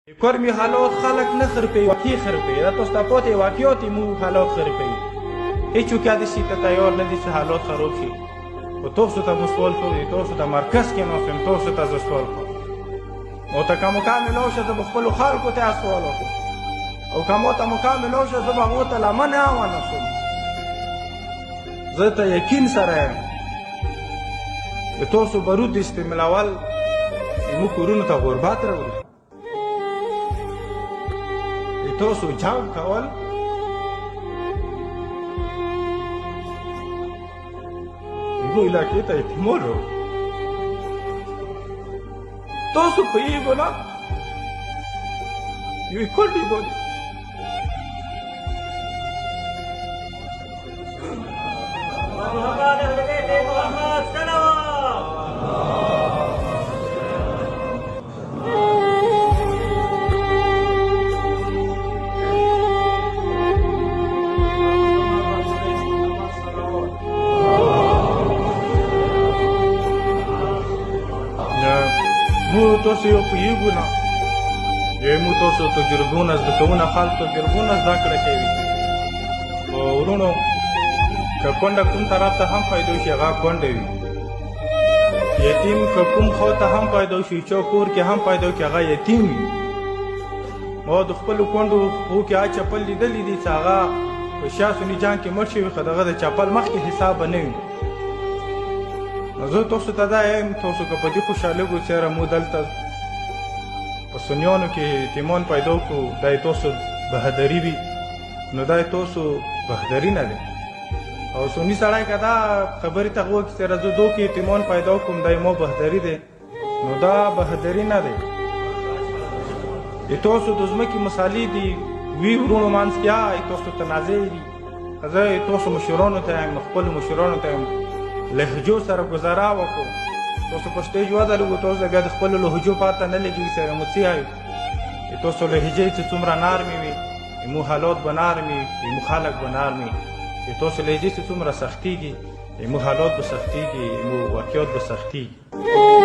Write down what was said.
كرمي حالات خلق نخربي وكي خربي لا تستطيع واقعياتي مو حالات خربي هیچ وقت شيء تتيار ندي شيء حالات خراب شيء وتوصل تمسؤول كل توصل تمركز كنا فهم توصل تزسؤول كل وتكمل كامل أوش تبخلو خالق وتأسؤول كل أو كم مكمل أوش تبغوت لمن أوانا شو زت يقين سرهم بتوصل برود استعمال مو كورونا تغربات رأوي تاسو جنگ کول یو علاقې ته احتمال و تاسو پوهېږئ نه یوې کونډې باندې مو تاسو یو پوهېږو نه یا مو تاسو تجربونه زده کوونه خلک تجربونه زده کړه کوي خو ورونو که کونډه کوم طرف ته هم پیدا شي هغه کونډه وي یتیم که کوم خوا ته هم پیدا شي چا کور کې هم پیدا کړي هغه یتیم وي ما د خپلو کونډو خو کې هغه چپل لیدلي دي چې هغه په شاه سني جنګ کې مړ شوي خو د هغه د چپل مخکې حساب به نه وي زه تاسو ته دا یم تاسو که په دې خوشحالېږو چې مو دلته په سنیانو کې یتیمان پیدا کړو دا تاسو بهادري وي نو دا تاسو بهادري نه دی او سني سړی که دا خبرې ته غوږ چې زه دو کې یتیمان پیدا کړم دا ما بهادري دی نو دا بهادري نه دی تاسو د ځمکې مسالې دي وي ورونو منځ کې تاسو تنازع دي زه تاسو مشرانو ته یم خپلو مشرانو ته یم لهجو سره گذرا وکړو تاسو په سټیج ودرېږو تاسو بیا د خپلو لهجو پاته نه لګېږي سره مو څه وایو تاسو لهجې چې څومره نرمې وي مو حالات به نرمې مو خلک به نرمې تاسو لهجې چې څومره سختېږي مو حالات به سختېږي مو واقعیات به سختېږي